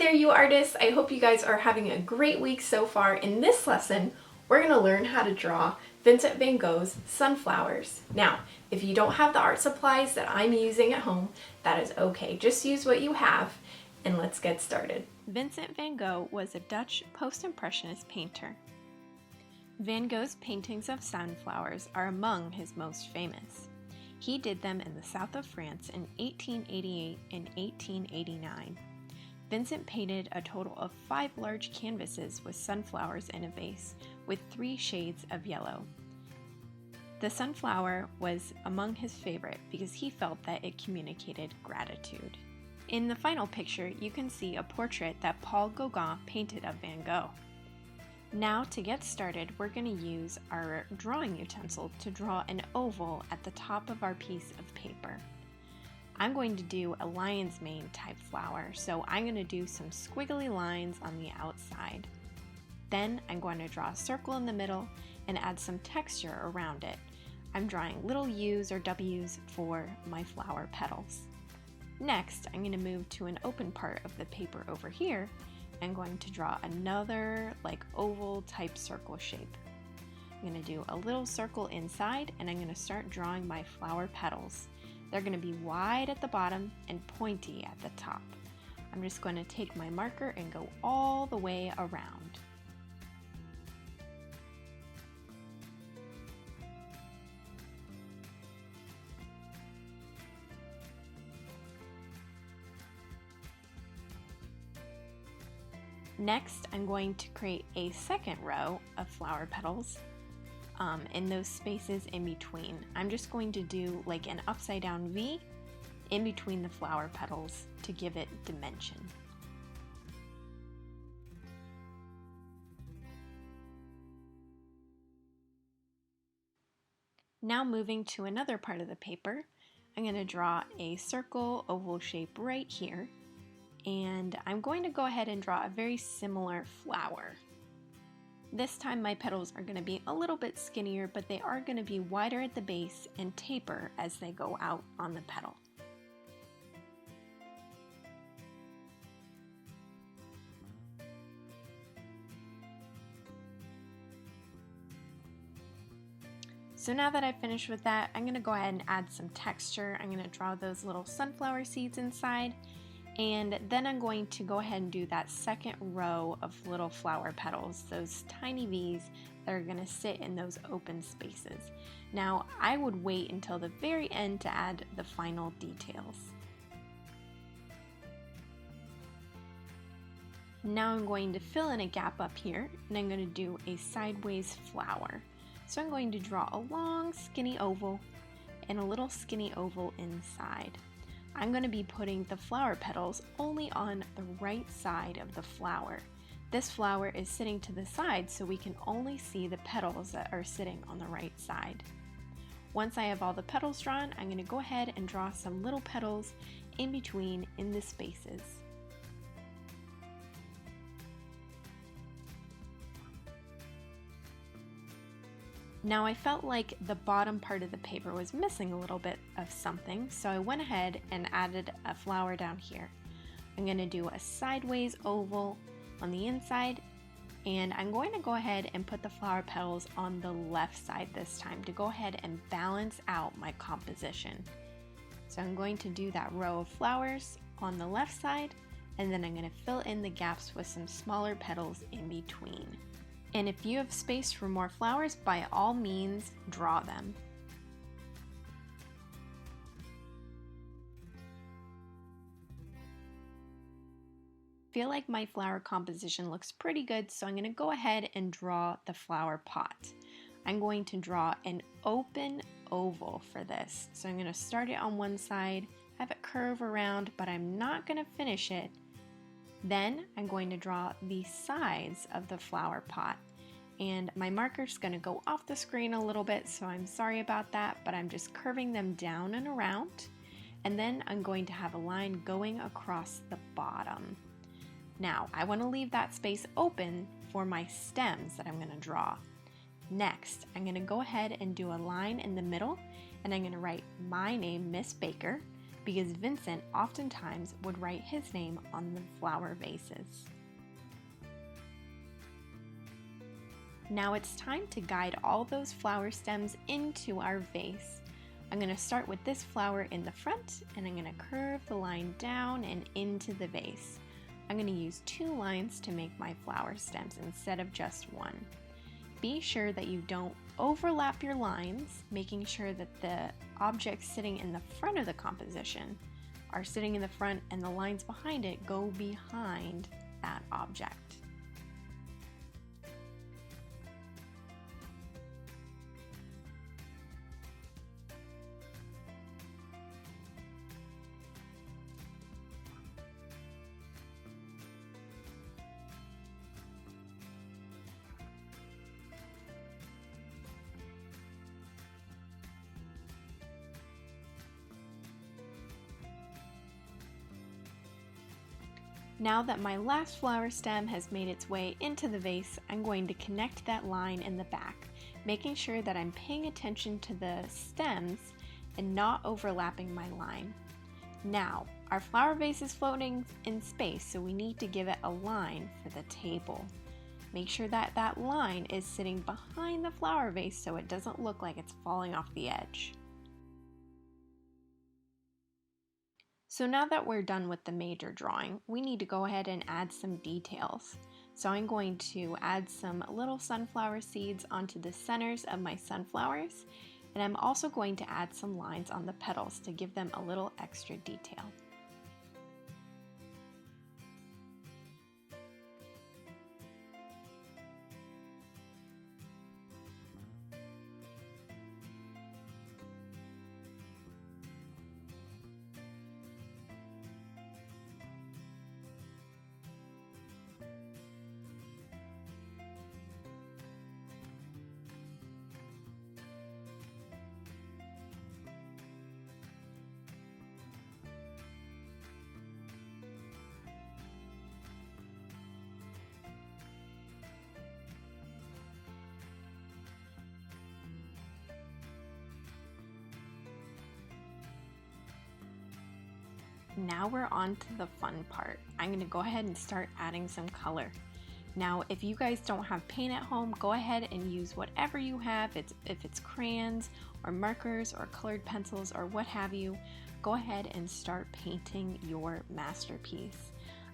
there, you artists! I hope you guys are having a great week so far. In this lesson, we're going to learn how to draw Vincent van Gogh's Sunflowers. Now, if you don't have the art supplies that I'm using at home, that is okay. Just use what you have, and let's get started. Vincent van Gogh was a Dutch post-impressionist painter. Van Gogh's paintings of sunflowers are among his most famous. He did them in the south of France in 1888 and 1889. Vincent painted a total of 5 large canvases with sunflowers in a vase, with 3 shades of yellow. The sunflower was among his favorite because he felt that it communicated gratitude. In the final picture, you can see a portrait that Paul Gauguin painted of Van Gogh. Now, to get started, we're going to use our drawing utensil to draw an oval at the top of our piece of paper. I'm going to do a lion's mane type flower, so I'm going to do some squiggly lines on the outside. Then I'm going to draw a circle in the middle and add some texture around it. I'm drawing little U's or W's for my flower petals. Next, I'm going to move to an open part of the paper over here. I'm going to draw another oval type circle shape. I'm going to do a little circle inside, and I'm going to start drawing my flower petals. They're going to be wide at the bottom and pointy at the top. I'm just going to take my marker and go all the way around. Next, I'm going to create a second row of flower petals in those spaces in between. I'm just going to do an upside down V in between the flower petals to give it dimension. Now moving to another part of the paper, I'm going to draw a circle oval shape right here. And I'm going to go ahead and draw a very similar flower. This time my petals are going to be a little bit skinnier, but they are going to be wider at the base and taper as they go out on the petal. So now that I've finished with that, I'm going to go ahead and add some texture. I'm going to draw those little sunflower seeds inside. And then I'm going to go ahead and do that second row of little flower petals, those tiny V's that are going to sit in those open spaces. Now, I would wait until the very end to add the final details. Now I'm going to fill in a gap up here, and I'm going to do a sideways flower. So I'm going to draw a long skinny oval and a little skinny oval inside. I'm going to be putting the flower petals only on the right side of the flower. This flower is sitting to the side, so we can only see the petals that are sitting on the right side. Once I have all the petals drawn, I'm going to go ahead and draw some little petals in between in the spaces. Now I felt like the bottom part of the paper was missing a little bit of something, so I went ahead and added a flower down here. I'm going to do a sideways oval on the inside, and I'm going to go ahead and put the flower petals on the left side this time to go ahead and balance out my composition. So I'm going to do that row of flowers on the left side, and then I'm going to fill in the gaps with some smaller petals in between. And if you have space for more flowers, by all means, draw them. I feel like my flower composition looks pretty good, so I'm going to go ahead and draw the flower pot. I'm going to draw an open oval for this. So I'm going to start it on one side, have it curve around, but I'm not going to finish it. Then I'm going to draw the sides of the flower pot, and my marker's going to go off the screen a little bit, so I'm sorry about that, but I'm just curving them down and around, and then I'm going to have a line going across the bottom. Now I want to leave that space open for my stems that I'm going to draw. Next, I'm going to go ahead and do a line in the middle, and I'm going to write my name, Miss Baker, because Vincent oftentimes would write his name on the flower vases. Now it's time to guide all those flower stems into our vase. I'm going to start with this flower in the front, and I'm going to curve the line down and into the vase. I'm going to use 2 lines to make my flower stems instead of just 1. Be sure that you don't overlap your lines, making sure that the objects sitting in the front of the composition are sitting in the front and the lines behind it go behind that object. Now that my last flower stem has made its way into the vase, I'm going to connect that line in the back, making sure that I'm paying attention to the stems and not overlapping my line. Now, our flower vase is floating in space, so we need to give it a line for the table. Make sure that that line is sitting behind the flower vase so it doesn't look like it's falling off the edge. So now that we're done with the major drawing, we need to go ahead and add some details. So I'm going to add some little sunflower seeds onto the centers of my sunflowers, and I'm also going to add some lines on the petals to give them a little extra detail. Now we're on to the fun part. I'm going to go ahead and start adding some color. Now, if you guys don't have paint at home, go ahead and use whatever you have. If it's crayons or markers or colored pencils or what have you, go ahead and start painting your masterpiece.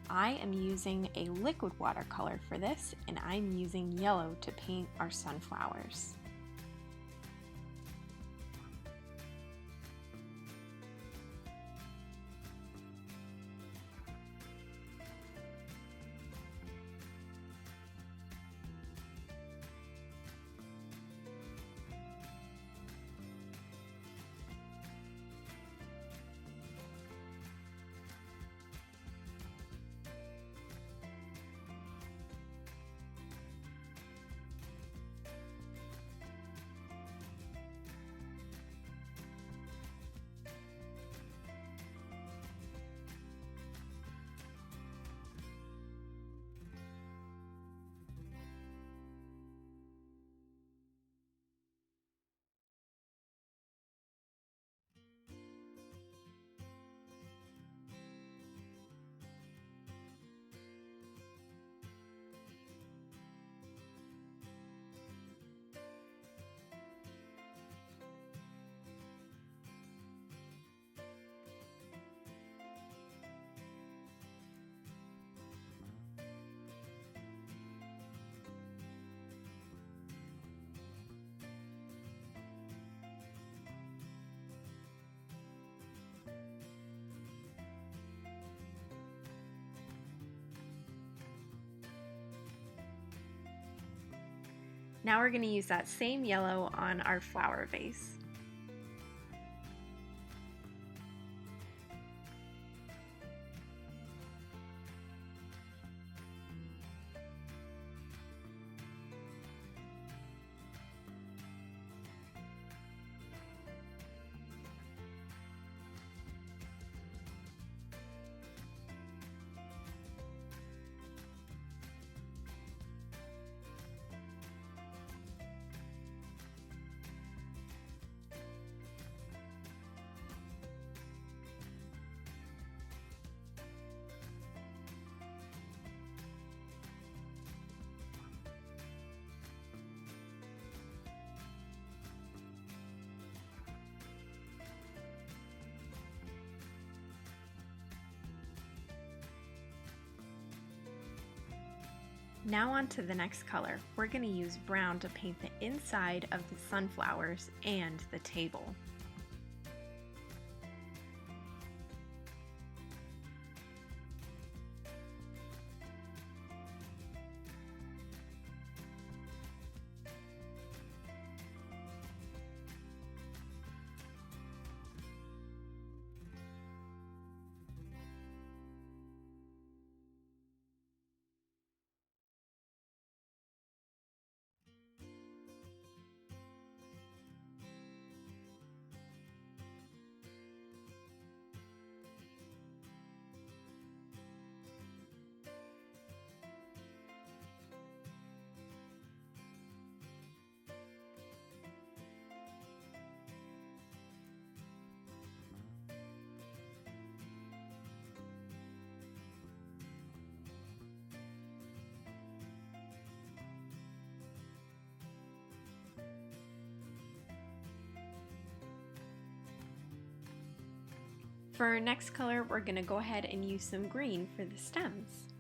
I am using a liquid watercolor for this, and I'm using yellow to paint our sunflowers. Now we're going to use that same yellow on our flower vase. Now on to the next color. We're going to use brown to paint the inside of the sunflowers and the table. For our next color, we're going to go ahead and use some green for the stems.